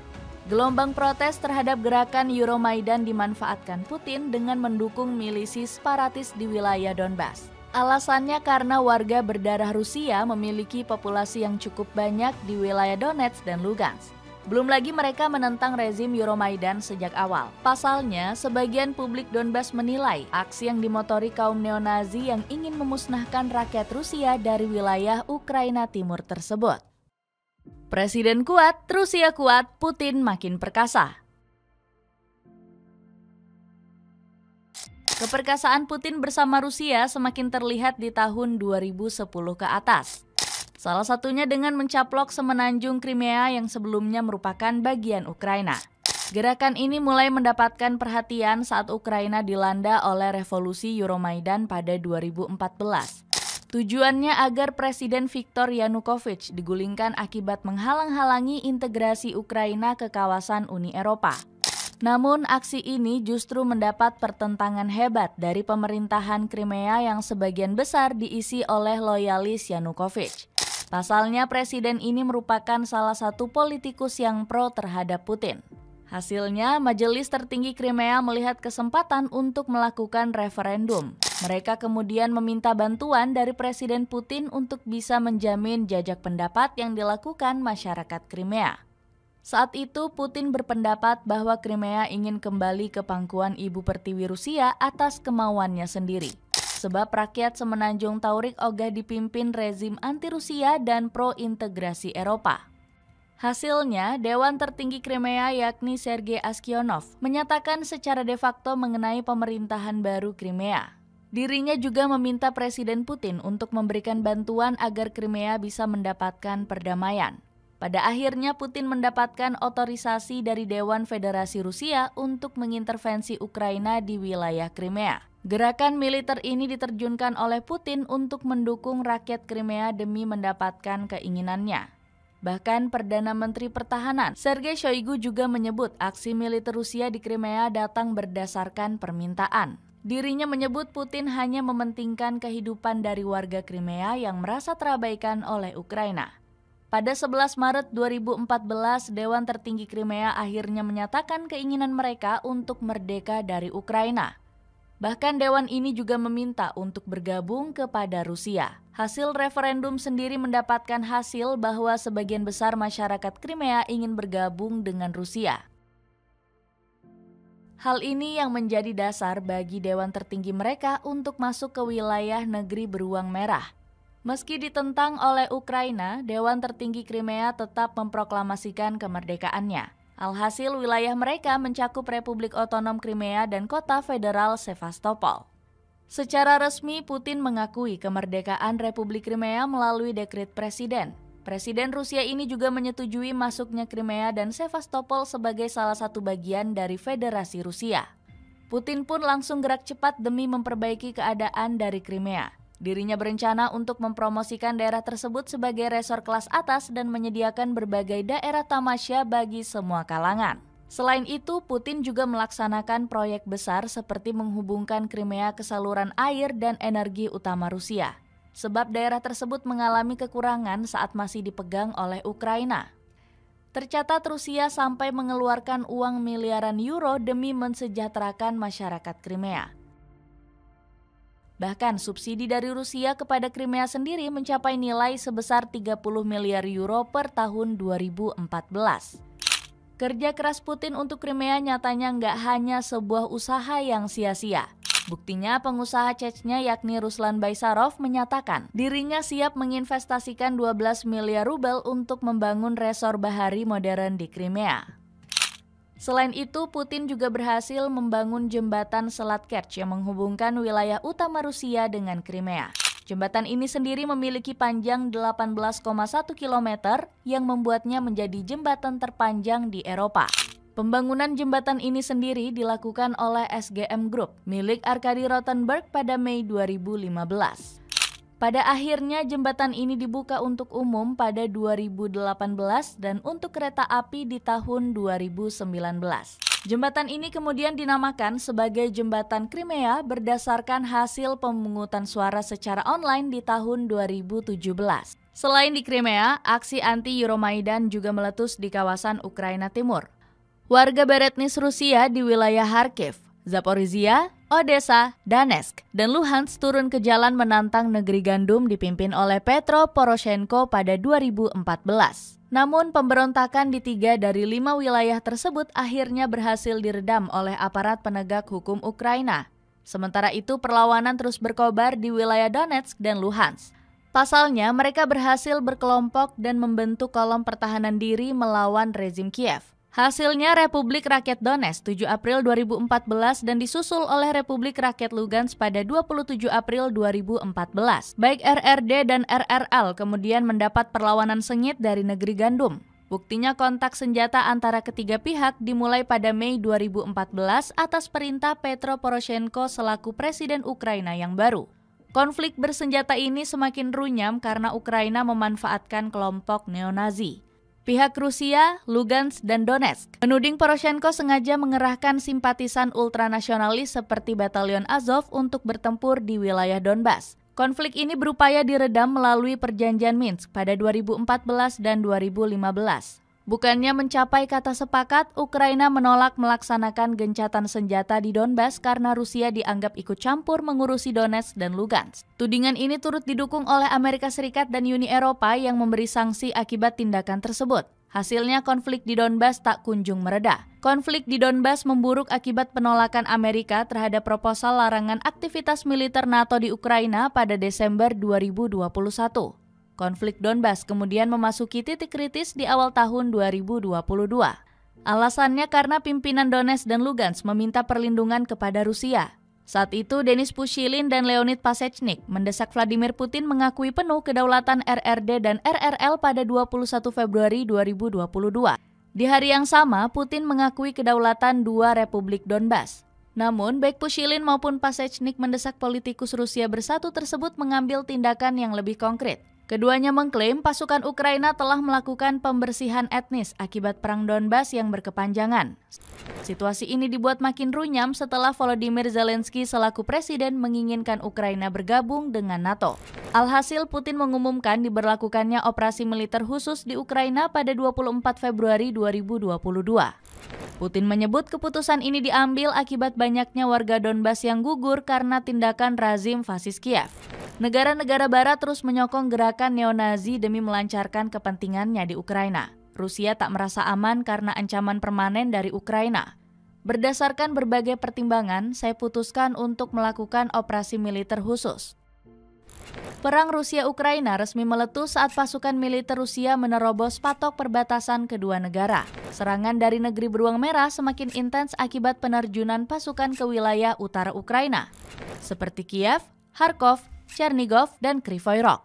Gelombang protes terhadap gerakan Euromaidan dimanfaatkan Putin dengan mendukung milisi separatis di wilayah Donbas. Alasannya karena warga berdarah Rusia memiliki populasi yang cukup banyak di wilayah Donetsk dan Lugansk. Belum lagi mereka menentang rezim Euromaidan sejak awal. Pasalnya, sebagian publik Donbas menilai aksi yang dimotori kaum neonazi yang ingin memusnahkan rakyat Rusia dari wilayah Ukraina Timur tersebut. Presiden kuat, Rusia kuat, Putin makin perkasa. Keperkasaan Putin bersama Rusia semakin terlihat di tahun 2010 ke atas. Salah satunya dengan mencaplok semenanjung Crimea yang sebelumnya merupakan bagian Ukraina. Gerakan ini mulai mendapatkan perhatian saat Ukraina dilanda oleh revolusi Euromaidan pada 2014. Tujuannya agar Presiden Viktor Yanukovych digulingkan akibat menghalang-halangi integrasi Ukraina ke kawasan Uni Eropa. Namun aksi ini justru mendapat pertentangan hebat dari pemerintahan Crimea yang sebagian besar diisi oleh loyalis Yanukovych. Pasalnya presiden ini merupakan salah satu politikus yang pro terhadap Putin. Hasilnya, Majelis Tertinggi Crimea melihat kesempatan untuk melakukan referendum. Mereka kemudian meminta bantuan dari Presiden Putin untuk bisa menjamin jajak pendapat yang dilakukan masyarakat Crimea. Saat itu, Putin berpendapat bahwa Crimea ingin kembali ke pangkuan Ibu Pertiwi Rusia atas kemauannya sendiri. Sebab rakyat semenanjung Taurik ogah dipimpin rezim anti-Rusia dan pro-integrasi Eropa. Hasilnya, Dewan Tertinggi Crimea yakni Sergei Aksyonov menyatakan secara de facto mengenai pemerintahan baru Crimea. Dirinya juga meminta Presiden Putin untuk memberikan bantuan agar Crimea bisa mendapatkan perdamaian. Pada akhirnya Putin mendapatkan otorisasi dari Dewan Federasi Rusia untuk mengintervensi Ukraina di wilayah Crimea. Gerakan militer ini diterjunkan oleh Putin untuk mendukung rakyat Crimea demi mendapatkan keinginannya. Bahkan Perdana Menteri Pertahanan Sergei Shoigu juga menyebut aksi militer Rusia di Crimea datang berdasarkan permintaan. Dirinya menyebut Putin hanya mementingkan kehidupan dari warga Crimea yang merasa terabaikan oleh Ukraina. Pada 11 Maret 2014, Dewan Tertinggi Crimea akhirnya menyatakan keinginan mereka untuk merdeka dari Ukraina. Bahkan dewan ini juga meminta untuk bergabung kepada Rusia. Hasil referendum sendiri mendapatkan hasil bahwa sebagian besar masyarakat Crimea ingin bergabung dengan Rusia. Hal ini yang menjadi dasar bagi dewan tertinggi mereka untuk masuk ke wilayah negeri beruang merah. Meski ditentang oleh Ukraina, Dewan Tertinggi Crimea tetap memproklamasikan kemerdekaannya. Alhasil wilayah mereka mencakup Republik Otonom Crimea dan kota federal Sevastopol. Secara resmi, Putin mengakui kemerdekaan Republik Crimea melalui dekret presiden. Presiden Rusia ini juga menyetujui masuknya Crimea dan Sevastopol sebagai salah satu bagian dari Federasi Rusia. Putin pun langsung gerak cepat demi memperbaiki keadaan dari Crimea. Dirinya berencana untuk mempromosikan daerah tersebut sebagai resor kelas atas dan menyediakan berbagai daerah tamasya bagi semua kalangan. Selain itu, Putin juga melaksanakan proyek besar seperti menghubungkan Crimea ke saluran air dan energi utama Rusia. Sebab daerah tersebut mengalami kekurangan saat masih dipegang oleh Ukraina. Tercatat Rusia sampai mengeluarkan uang miliaran euro demi mensejahterakan masyarakat Crimea. Bahkan subsidi dari Rusia kepada Crimea sendiri mencapai nilai sebesar 30 miliar euro per tahun 2014. Kerja keras Putin untuk Crimea nyatanya nggak hanya sebuah usaha yang sia-sia. Buktinya pengusaha Chechnya yakni Ruslan Baysarov menyatakan dirinya siap menginvestasikan 12 miliar rubel untuk membangun resor bahari modern di Crimea. Selain itu, Putin juga berhasil membangun jembatan Selat Kerch yang menghubungkan wilayah utama Rusia dengan Crimea. Jembatan ini sendiri memiliki panjang 18,1 km yang membuatnya menjadi jembatan terpanjang di Eropa. Pembangunan jembatan ini sendiri dilakukan oleh SGM Group milik Arkady Rotenberg pada Mei 2015. Pada akhirnya jembatan ini dibuka untuk umum pada 2018 dan untuk kereta api di tahun 2019. Jembatan ini kemudian dinamakan sebagai Jembatan Crimea berdasarkan hasil pemungutan suara secara online di tahun 2017. Selain di Crimea, aksi anti-Euromaidan juga meletus di kawasan Ukraina Timur. Warga beretnis Rusia di wilayah Kharkiv, Zaporizhia, Odessa, Donetsk, dan Luhansk turun ke jalan menantang negeri gandum dipimpin oleh Petro Poroshenko pada 2014. Namun pemberontakan di 3 dari 5 wilayah tersebut akhirnya berhasil diredam oleh aparat penegak hukum Ukraina. Sementara itu perlawanan terus berkobar di wilayah Donetsk dan Luhansk. Pasalnya mereka berhasil berkelompok dan membentuk kolom pertahanan diri melawan rezim Kiev. Hasilnya Republik Rakyat Donetsk 7 April 2014 dan disusul oleh Republik Rakyat Lugansk pada 27 April 2014. Baik RRD dan RRL kemudian mendapat perlawanan sengit dari negeri gandum. Buktinya kontak senjata antara ketiga pihak dimulai pada Mei 2014 atas perintah Petro Poroshenko selaku Presiden Ukraina yang baru. Konflik bersenjata ini semakin runyam karena Ukraina memanfaatkan kelompok neonazi. Pihak Rusia, Lugansk, dan Donetsk menuding Poroshenko sengaja mengerahkan simpatisan ultranasionalis seperti Batalion Azov untuk bertempur di wilayah Donbas. Konflik ini berupaya diredam melalui perjanjian Minsk pada 2014 dan 2015. Bukannya mencapai kata sepakat, Ukraina menolak melaksanakan gencatan senjata di Donbas karena Rusia dianggap ikut campur mengurusi Donetsk dan Lugansk. Tudingan ini turut didukung oleh Amerika Serikat dan Uni Eropa yang memberi sanksi akibat tindakan tersebut. Hasilnya konflik di Donbas tak kunjung mereda. Konflik di Donbas memburuk akibat penolakan Amerika terhadap proposal larangan aktivitas militer NATO di Ukraina pada Desember 2021. Konflik Donbas kemudian memasuki titik kritis di awal tahun 2022. Alasannya karena pimpinan Donetsk dan Lugansk meminta perlindungan kepada Rusia. Saat itu Denis Pushilin dan Leonid Pasechnik mendesak Vladimir Putin mengakui penuh kedaulatan RRD dan RRL pada 21 Februari 2022. Di hari yang sama, Putin mengakui kedaulatan 2 Republik Donbas. Namun, baik Pushilin maupun Pasechnik mendesak politikus Rusia bersatu tersebut mengambil tindakan yang lebih konkret. Keduanya mengklaim pasukan Ukraina telah melakukan pembersihan etnis akibat perang Donbas yang berkepanjangan. Situasi ini dibuat makin runyam setelah Volodymyr Zelensky selaku presiden menginginkan Ukraina bergabung dengan NATO. Alhasil Putin mengumumkan diberlakukannya operasi militer khusus di Ukraina pada 24 Februari 2022. Putin menyebut keputusan ini diambil akibat banyaknya warga Donbas yang gugur karena tindakan rezim fasis Kiev. Negara-negara barat terus menyokong gerakan neonazi demi melancarkan kepentingannya di Ukraina. Rusia tak merasa aman karena ancaman permanen dari Ukraina. Berdasarkan berbagai pertimbangan, saya putuskan untuk melakukan operasi militer khusus. Perang Rusia-Ukraina resmi meletus saat pasukan militer Rusia menerobos patok perbatasan kedua negara. Serangan dari negeri beruang merah semakin intens akibat penerjunan pasukan ke wilayah utara Ukraina, seperti Kiev, Kharkov, Chernigov, dan Kryvyi Rog.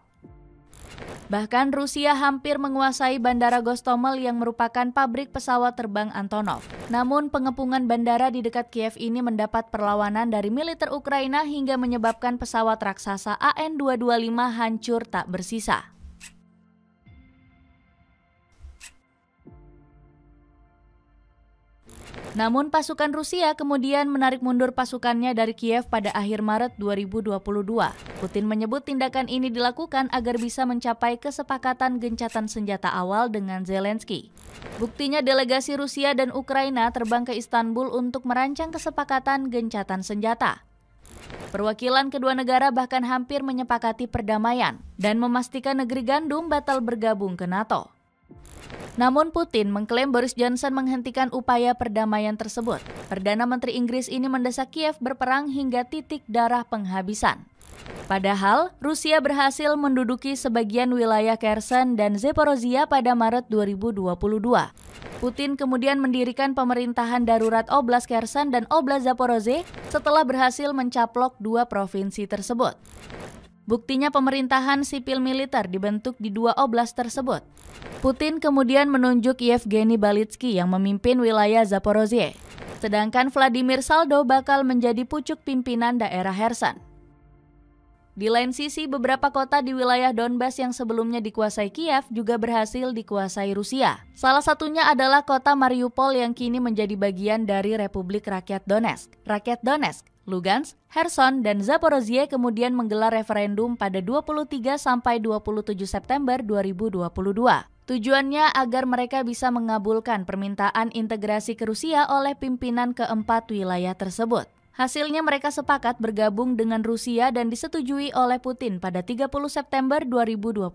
Bahkan Rusia hampir menguasai Bandara Gostomel yang merupakan pabrik pesawat terbang Antonov. Namun pengepungan bandara di dekat Kiev ini mendapat perlawanan dari militer Ukraina hingga menyebabkan pesawat raksasa AN-225 hancur tak bersisa. Namun pasukan Rusia kemudian menarik mundur pasukannya dari Kiev pada akhir Maret 2022. Putin menyebut tindakan ini dilakukan agar bisa mencapai kesepakatan gencatan senjata awal dengan Zelensky. Buktinya delegasi Rusia dan Ukraina terbang ke Istanbul untuk merancang kesepakatan gencatan senjata. Perwakilan kedua negara bahkan hampir menyepakati perdamaian dan memastikan negeri gandum batal bergabung ke NATO. Namun Putin mengklaim Boris Johnson menghentikan upaya perdamaian tersebut. Perdana Menteri Inggris ini mendesak Kiev berperang hingga titik darah penghabisan. Padahal, Rusia berhasil menduduki sebagian wilayah Kherson dan Zaporizhia pada Maret 2022. Putin kemudian mendirikan pemerintahan darurat Oblast Kherson dan Oblast Zaporozhye setelah berhasil mencaplok dua provinsi tersebut. Buktinya pemerintahan sipil militer dibentuk di dua oblast tersebut. Putin kemudian menunjuk Yevgeny Balitsky yang memimpin wilayah Zaporozhye, sedangkan Vladimir Saldo bakal menjadi pucuk pimpinan daerah Kherson. Di lain sisi, beberapa kota di wilayah Donbas yang sebelumnya dikuasai Kiev juga berhasil dikuasai Rusia. Salah satunya adalah kota Mariupol yang kini menjadi bagian dari Republik Rakyat Donetsk. Rakyat Donetsk, Lugansk, Kherson, dan Zaporozhye kemudian menggelar referendum pada 23 sampai 27 September 2022. Tujuannya agar mereka bisa mengabulkan permintaan integrasi ke Rusia oleh pimpinan keempat wilayah tersebut. Hasilnya mereka sepakat bergabung dengan Rusia dan disetujui oleh Putin pada 30 September 2022.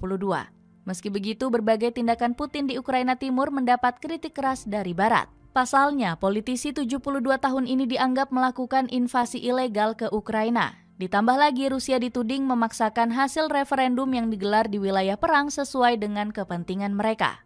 Meski begitu, berbagai tindakan Putin di Ukraina Timur mendapat kritik keras dari Barat. Pasalnya, politisi 72 tahun ini dianggap melakukan invasi ilegal ke Ukraina. Ditambah lagi, Rusia dituding memaksakan hasil referendum yang digelar di wilayah perang sesuai dengan kepentingan mereka.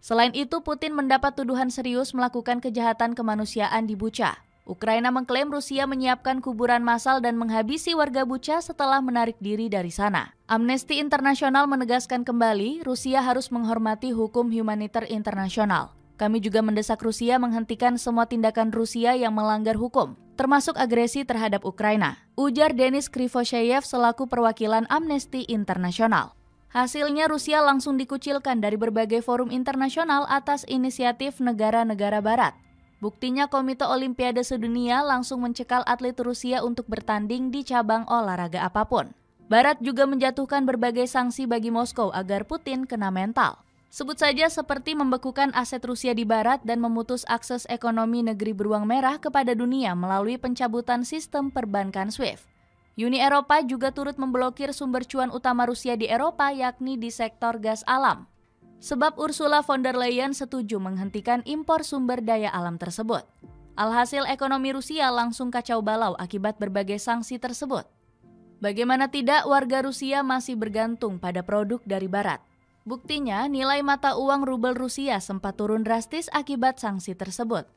Selain itu, Putin mendapat tuduhan serius melakukan kejahatan kemanusiaan di Bucha. Ukraina mengklaim Rusia menyiapkan kuburan massal dan menghabisi warga Bucha setelah menarik diri dari sana. Amnesty International menegaskan kembali, Rusia harus menghormati hukum humaniter internasional. Kami juga mendesak Rusia menghentikan semua tindakan Rusia yang melanggar hukum, termasuk agresi terhadap Ukraina, ujar Denis Krivosheyev selaku perwakilan Amnesty International. Hasilnya Rusia langsung dikucilkan dari berbagai forum internasional atas inisiatif negara-negara Barat. Buktinya Komite Olimpiade Sedunia langsung mencekal atlet Rusia untuk bertanding di cabang olahraga apapun. Barat juga menjatuhkan berbagai sanksi bagi Moskow agar Putin kena mental. Sebut saja seperti membekukan aset Rusia di Barat dan memutus akses ekonomi negeri beruang merah kepada dunia melalui pencabutan sistem perbankan SWIFT. Uni Eropa juga turut memblokir sumber cuan utama Rusia di Eropa, yakni di sektor gas alam. Sebab Ursula von der Leyen setuju menghentikan impor sumber daya alam tersebut. Alhasil ekonomi Rusia langsung kacau balau akibat berbagai sanksi tersebut. Bagaimana tidak, warga Rusia masih bergantung pada produk dari Barat. Buktinya, nilai mata uang rubel Rusia sempat turun drastis akibat sanksi tersebut.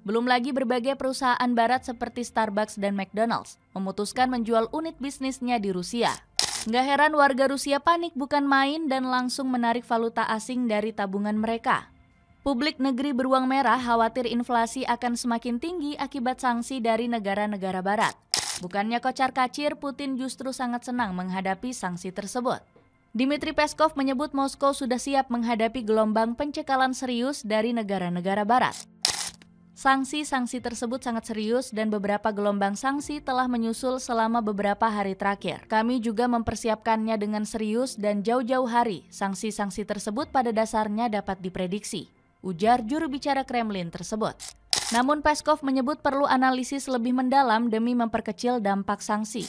Belum lagi berbagai perusahaan Barat seperti Starbucks dan McDonald's memutuskan menjual unit bisnisnya di Rusia. Nggak heran warga Rusia panik bukan main dan langsung menarik valuta asing dari tabungan mereka. Publik negeri beruang merah khawatir inflasi akan semakin tinggi akibat sanksi dari negara-negara Barat. Bukannya kocar-kacir, Putin justru sangat senang menghadapi sanksi tersebut. Dmitry Peskov menyebut Moskow sudah siap menghadapi gelombang pencekalan serius dari negara-negara Barat. Sanksi-sanksi tersebut sangat serius dan beberapa gelombang sanksi telah menyusul selama beberapa hari terakhir. Kami juga mempersiapkannya dengan serius dan jauh-jauh hari. Sanksi-sanksi tersebut pada dasarnya dapat diprediksi, ujar juru bicara Kremlin tersebut. Namun Peskov menyebut perlu analisis lebih mendalam demi memperkecil dampak sanksi.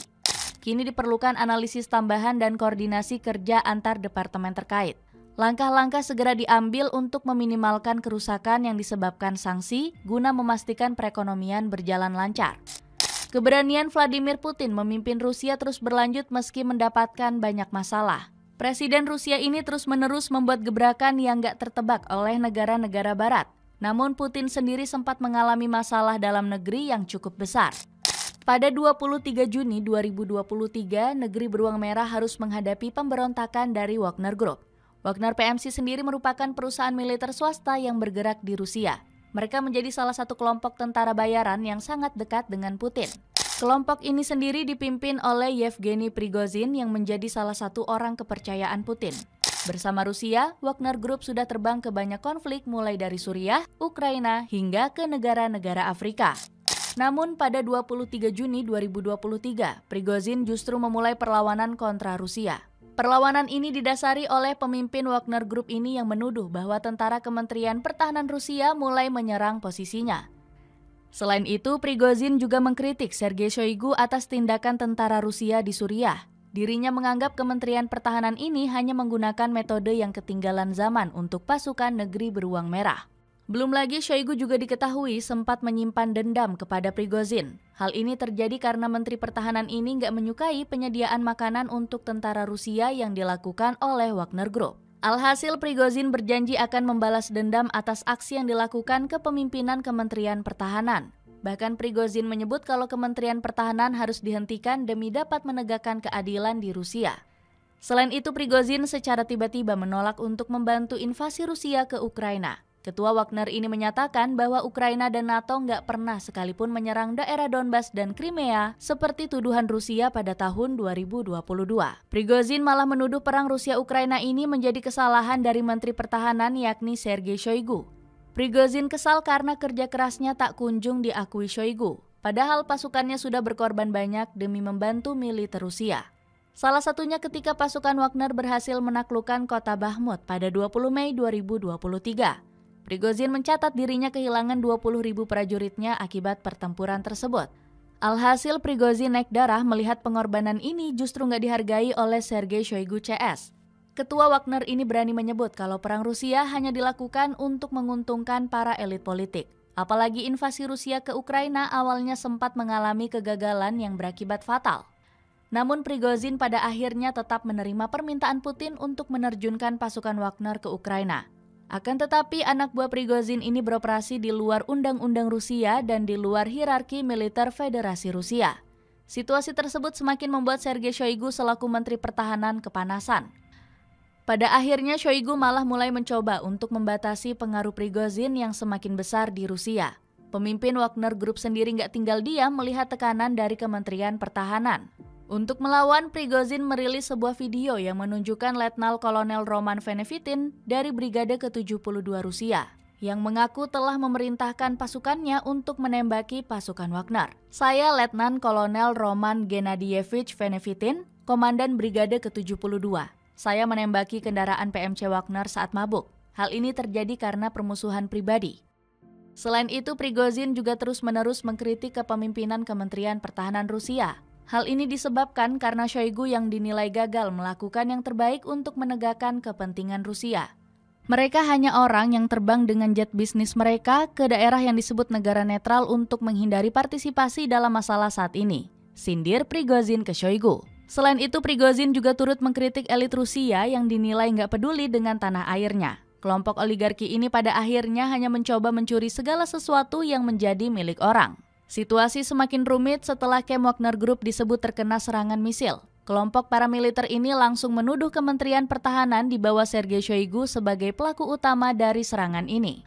Kini diperlukan analisis tambahan dan koordinasi kerja antar departemen terkait. Langkah-langkah segera diambil untuk meminimalkan kerusakan yang disebabkan sanksi guna memastikan perekonomian berjalan lancar. Keberanian Vladimir Putin memimpin Rusia terus berlanjut meski mendapatkan banyak masalah. Presiden Rusia ini terus-menerus membuat gebrakan yang gak tertebak oleh negara-negara Barat. Namun Putin sendiri sempat mengalami masalah dalam negeri yang cukup besar. Pada 23 Juni 2023, negeri beruang merah harus menghadapi pemberontakan dari Wagner Group. Wagner PMC sendiri merupakan perusahaan militer swasta yang bergerak di Rusia. Mereka menjadi salah satu kelompok tentara bayaran yang sangat dekat dengan Putin. Kelompok ini sendiri dipimpin oleh Yevgeny Prigozhin yang menjadi salah satu orang kepercayaan Putin. Bersama Rusia, Wagner Group sudah terbang ke banyak konflik mulai dari Suriah, Ukraina, hingga ke negara-negara Afrika. Namun pada 23 Juni 2023, Prigozhin justru memulai perlawanan kontra Rusia. Perlawanan ini didasari oleh pemimpin Wagner Group ini yang menuduh bahwa tentara Kementerian Pertahanan Rusia mulai menyerang posisinya. Selain itu, Prigozhin juga mengkritik Sergei Shoigu atas tindakan tentara Rusia di Suriah. Dirinya menganggap Kementerian Pertahanan ini hanya menggunakan metode yang ketinggalan zaman untuk pasukan negeri beruang merah. Belum lagi Shoigu juga diketahui sempat menyimpan dendam kepada Prigozhin. Hal ini terjadi karena Menteri Pertahanan ini nggak menyukai penyediaan makanan untuk tentara Rusia yang dilakukan oleh Wagner Group. Alhasil Prigozhin berjanji akan membalas dendam atas aksi yang dilakukan kepemimpinan Kementerian Pertahanan. Bahkan Prigozhin menyebut kalau Kementerian Pertahanan harus dihentikan demi dapat menegakkan keadilan di Rusia. Selain itu, Prigozhin secara tiba-tiba menolak untuk membantu invasi Rusia ke Ukraina. Ketua Wagner ini menyatakan bahwa Ukraina dan NATO nggak pernah sekalipun menyerang daerah Donbas dan Crimea seperti tuduhan Rusia pada tahun 2022. Prigozhin malah menuduh perang Rusia-Ukraina ini menjadi kesalahan dari Menteri Pertahanan yakni Sergei Shoigu. Prigozhin kesal karena kerja kerasnya tak kunjung diakui Shoigu, padahal pasukannya sudah berkorban banyak demi membantu militer Rusia. Salah satunya ketika pasukan Wagner berhasil menaklukkan kota Bakhmut pada 20 Mei 2023. Prigozhin mencatat dirinya kehilangan 20.000 prajuritnya akibat pertempuran tersebut. Alhasil Prigozhin naik darah melihat pengorbanan ini justru nggak dihargai oleh Sergei Shoigu CS. Ketua Wagner ini berani menyebut kalau perang Rusia hanya dilakukan untuk menguntungkan para elit politik. Apalagi invasi Rusia ke Ukraina awalnya sempat mengalami kegagalan yang berakibat fatal. Namun Prigozhin pada akhirnya tetap menerima permintaan Putin untuk menerjunkan pasukan Wagner ke Ukraina. Akan tetapi anak buah Prigozhin ini beroperasi di luar undang-undang Rusia dan di luar hierarki militer Federasi Rusia. Situasi tersebut semakin membuat Sergei Shoigu selaku Menteri Pertahanan kepanasan. Pada akhirnya Shoigu malah mulai mencoba untuk membatasi pengaruh Prigozhin yang semakin besar di Rusia. Pemimpin Wagner Group sendiri nggak tinggal diam melihat tekanan dari Kementerian Pertahanan. Untuk melawan, Prigozhin merilis sebuah video yang menunjukkan Letnan Kolonel Roman Venevitin dari Brigade ke-72 Rusia, yang mengaku telah memerintahkan pasukannya untuk menembaki pasukan Wagner. Saya Letnan Kolonel Roman Gennadievich Venevitin, Komandan Brigade ke-72. Saya menembaki kendaraan PMC Wagner saat mabuk. Hal ini terjadi karena permusuhan pribadi. Selain itu, Prigozhin juga terus-menerus mengkritik kepemimpinan Kementerian Pertahanan Rusia. Hal ini disebabkan karena Shoigu yang dinilai gagal melakukan yang terbaik untuk menegakkan kepentingan Rusia. Mereka hanya orang yang terbang dengan jet bisnis mereka ke daerah yang disebut negara netral untuk menghindari partisipasi dalam masalah saat ini. Sindir Prigozhin ke Shoigu. Selain itu, Prigozhin juga turut mengkritik elit Rusia yang dinilai nggak peduli dengan tanah airnya. Kelompok oligarki ini pada akhirnya hanya mencoba mencuri segala sesuatu yang menjadi milik orang. Situasi semakin rumit setelah kamp Wagner Group disebut terkena serangan misil. Kelompok paramiliter ini langsung menuduh Kementerian Pertahanan di bawah Sergei Shoigu sebagai pelaku utama dari serangan ini.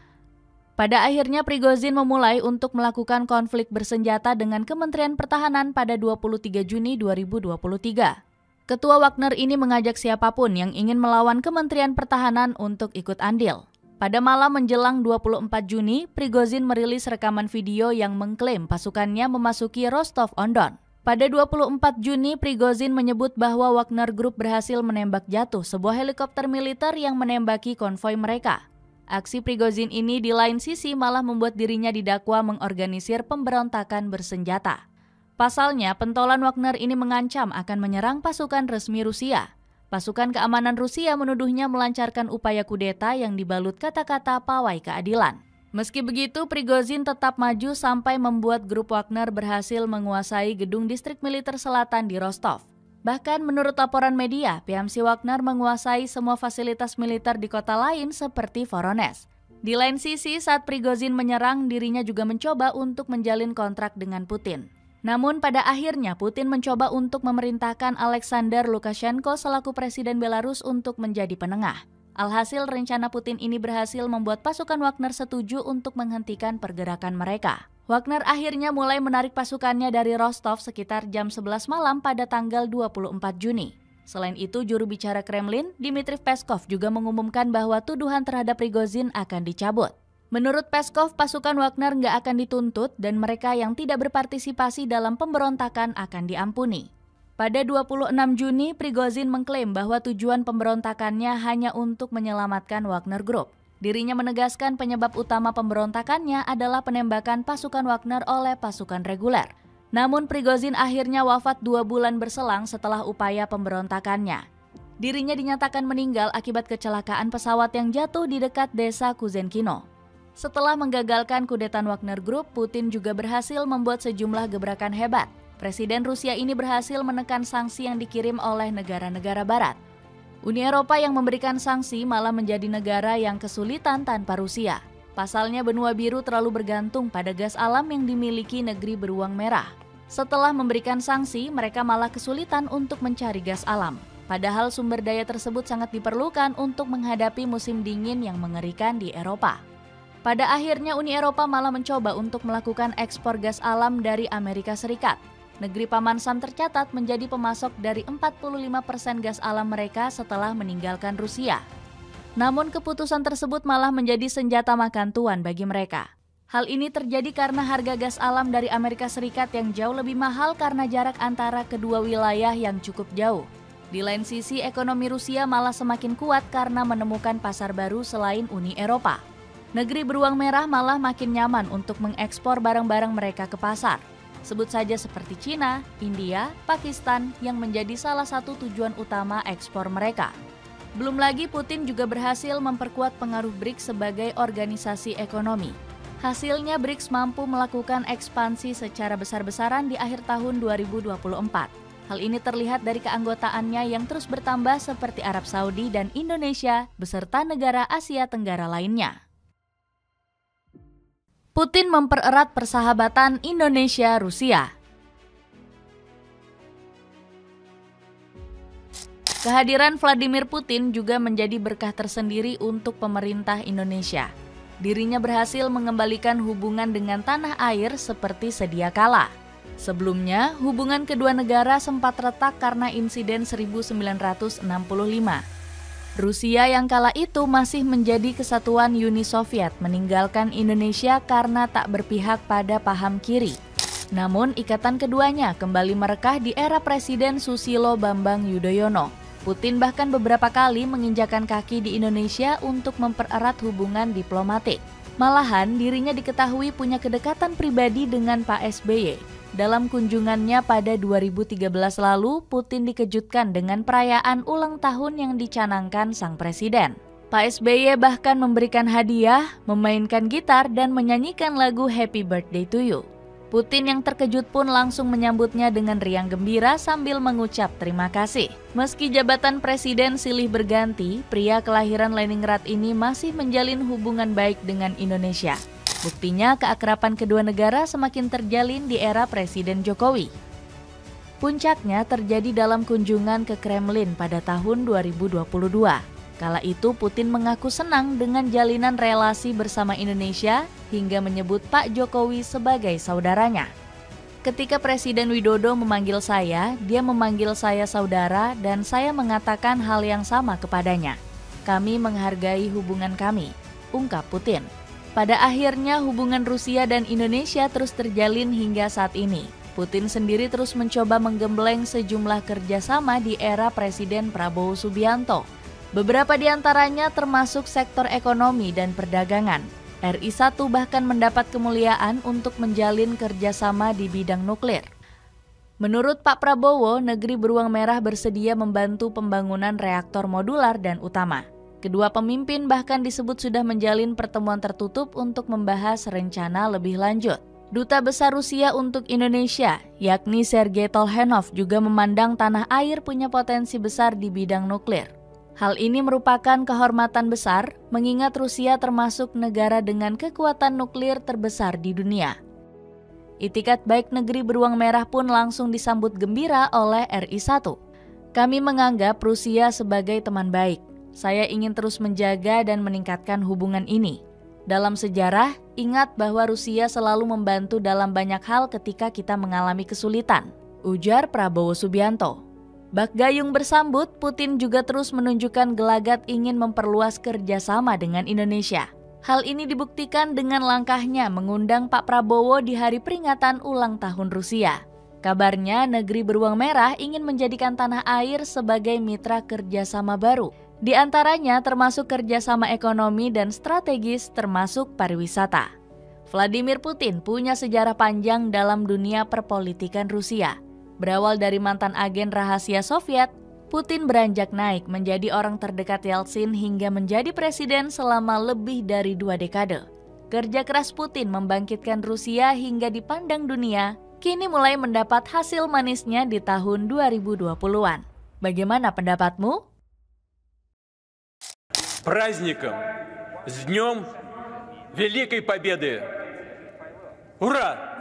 Pada akhirnya Prigozhin memulai untuk melakukan konflik bersenjata dengan Kementerian Pertahanan pada 23 Juni 2023. Ketua Wagner ini mengajak siapapun yang ingin melawan Kementerian Pertahanan untuk ikut andil. Pada malam menjelang 24 Juni, Prigozhin merilis rekaman video yang mengklaim pasukannya memasuki Rostov-on-Don. Pada 24 Juni, Prigozhin menyebut bahwa Wagner Group berhasil menembak jatuh sebuah helikopter militer yang menembaki konvoi mereka. Aksi Prigozhin ini di lain sisi malah membuat dirinya didakwa mengorganisir pemberontakan bersenjata. Pasalnya, pentolan Wagner ini mengancam akan menyerang pasukan resmi Rusia. Pasukan keamanan Rusia menuduhnya melancarkan upaya kudeta yang dibalut kata-kata pawai keadilan. Meski begitu, Prigozhin tetap maju sampai membuat grup Wagner berhasil menguasai gedung distrik militer selatan di Rostov. Bahkan menurut laporan media, PMC Wagner menguasai semua fasilitas militer di kota lain seperti Voronezh. Di lain sisi, saat Prigozhin menyerang, dirinya juga mencoba untuk menjalin kontrak dengan Putin. Namun pada akhirnya Putin mencoba untuk memerintahkan Alexander Lukashenko selaku Presiden Belarus untuk menjadi penengah. Alhasil rencana Putin ini berhasil membuat pasukan Wagner setuju untuk menghentikan pergerakan mereka. Wagner akhirnya mulai menarik pasukannya dari Rostov sekitar jam 11 malam pada tanggal 24 Juni. Selain itu, juru bicara Kremlin, Dmitry Peskov juga mengumumkan bahwa tuduhan terhadap Prigozhin akan dicabut. Menurut Peskov, pasukan Wagner nggak akan dituntut dan mereka yang tidak berpartisipasi dalam pemberontakan akan diampuni. Pada 26 Juni, Prigozhin mengklaim bahwa tujuan pemberontakannya hanya untuk menyelamatkan Wagner Group. Dirinya menegaskan penyebab utama pemberontakannya adalah penembakan pasukan Wagner oleh pasukan reguler. Namun Prigozhin akhirnya wafat 2 bulan berselang setelah upaya pemberontakannya. Dirinya dinyatakan meninggal akibat kecelakaan pesawat yang jatuh di dekat desa Kuzenkino. Setelah menggagalkan kudetan Wagner Group, Putin juga berhasil membuat sejumlah gebrakan hebat. Presiden Rusia ini berhasil menekan sanksi yang dikirim oleh negara-negara barat. Uni Eropa yang memberikan sanksi malah menjadi negara yang kesulitan tanpa Rusia. Pasalnya benua biru terlalu bergantung pada gas alam yang dimiliki negeri beruang merah. Setelah memberikan sanksi, mereka malah kesulitan untuk mencari gas alam. Padahal sumber daya tersebut sangat diperlukan untuk menghadapi musim dingin yang mengerikan di Eropa. Pada akhirnya Uni Eropa malah mencoba untuk melakukan ekspor gas alam dari Amerika Serikat. Negeri Paman Sam tercatat menjadi pemasok dari 45% gas alam mereka setelah meninggalkan Rusia. Namun keputusan tersebut malah menjadi senjata makan tuan bagi mereka. Hal ini terjadi karena harga gas alam dari Amerika Serikat yang jauh lebih mahal karena jarak antara kedua wilayah yang cukup jauh. Di lain sisi, ekonomi Rusia malah semakin kuat karena menemukan pasar baru selain Uni Eropa. Negeri beruang merah malah makin nyaman untuk mengekspor barang-barang mereka ke pasar. Sebut saja seperti Cina, India, Pakistan yang menjadi salah satu tujuan utama ekspor mereka. Belum lagi Putin juga berhasil memperkuat pengaruh BRICS sebagai organisasi ekonomi. Hasilnya BRICS mampu melakukan ekspansi secara besar-besaran di akhir tahun 2024. Hal ini terlihat dari keanggotaannya yang terus bertambah seperti Arab Saudi dan Indonesia beserta negara Asia Tenggara lainnya. Putin mempererat persahabatan Indonesia-Rusia. Kehadiran Vladimir Putin juga menjadi berkah tersendiri untuk pemerintah Indonesia. Dirinya berhasil mengembalikan hubungan dengan tanah air seperti sedia kala. Sebelumnya, hubungan kedua negara sempat retak karena insiden 1965. Rusia yang kala itu masih menjadi kesatuan Uni Soviet meninggalkan Indonesia karena tak berpihak pada paham kiri. Namun ikatan keduanya kembali merekah di era Presiden Susilo Bambang Yudhoyono. Putin bahkan beberapa kali menginjakan kaki di Indonesia untuk mempererat hubungan diplomatik. Malahan dirinya diketahui punya kedekatan pribadi dengan Pak SBY. Dalam kunjungannya pada 2013 lalu, Putin dikejutkan dengan perayaan ulang tahun yang dicanangkan sang presiden. Pak SBY bahkan memberikan hadiah, memainkan gitar, dan menyanyikan lagu Happy Birthday to You. Putin yang terkejut pun langsung menyambutnya dengan riang gembira sambil mengucap terima kasih. Meski jabatan presiden silih berganti, pria kelahiran Leningrad ini masih menjalin hubungan baik dengan Indonesia. Buktinya keakraban kedua negara semakin terjalin di era Presiden Jokowi. Puncaknya terjadi dalam kunjungan ke Kremlin pada tahun 2022. Kala itu Putin mengaku senang dengan jalinan relasi bersama Indonesia hingga menyebut Pak Jokowi sebagai saudaranya. Ketika Presiden Widodo memanggil saya, dia memanggil saya saudara dan saya mengatakan hal yang sama kepadanya. Kami menghargai hubungan kami, ungkap Putin. Pada akhirnya hubungan Rusia dan Indonesia terus terjalin hingga saat ini. Putin sendiri terus mencoba menggembleng sejumlah kerjasama di era Presiden Prabowo Subianto. Beberapa di antaranya termasuk sektor ekonomi dan perdagangan. RI1 bahkan mendapat kemuliaan untuk menjalin kerjasama di bidang nuklir. Menurut Pak Prabowo, negeri beruang merah bersedia membantu pembangunan reaktor modular dan utama. Kedua pemimpin bahkan disebut sudah menjalin pertemuan tertutup untuk membahas rencana lebih lanjut. Duta Besar Rusia untuk Indonesia, yakni Sergei Tolhenov, juga memandang tanah air punya potensi besar di bidang nuklir. Hal ini merupakan kehormatan besar, mengingat Rusia termasuk negara dengan kekuatan nuklir terbesar di dunia. Itikat baik negeri beruang merah pun langsung disambut gembira oleh RI1. Kami menganggap Rusia sebagai teman baik. Saya ingin terus menjaga dan meningkatkan hubungan ini. Dalam sejarah, ingat bahwa Rusia selalu membantu dalam banyak hal ketika kita mengalami kesulitan, ujar Prabowo Subianto. Bak gayung bersambut, Putin juga terus menunjukkan gelagat ingin memperluas kerjasama dengan Indonesia. Hal ini dibuktikan dengan langkahnya mengundang Pak Prabowo di hari peringatan ulang tahun Rusia. Kabarnya, negeri beruang merah ingin menjadikan tanah air sebagai mitra kerjasama baru. Di antaranya termasuk kerjasama ekonomi dan strategis termasuk pariwisata. Vladimir Putin punya sejarah panjang dalam dunia perpolitikan Rusia. Berawal dari mantan agen rahasia Soviet, Putin beranjak naik menjadi orang terdekat Yeltsin hingga menjadi presiden selama lebih dari 2 dekade. Kerja keras Putin membangkitkan Rusia hingga dipandang dunia, kini mulai mendapat hasil manisnya di tahun 2020-an. Bagaimana pendapatmu? Праздником! С Днем Великой Победы! Ура!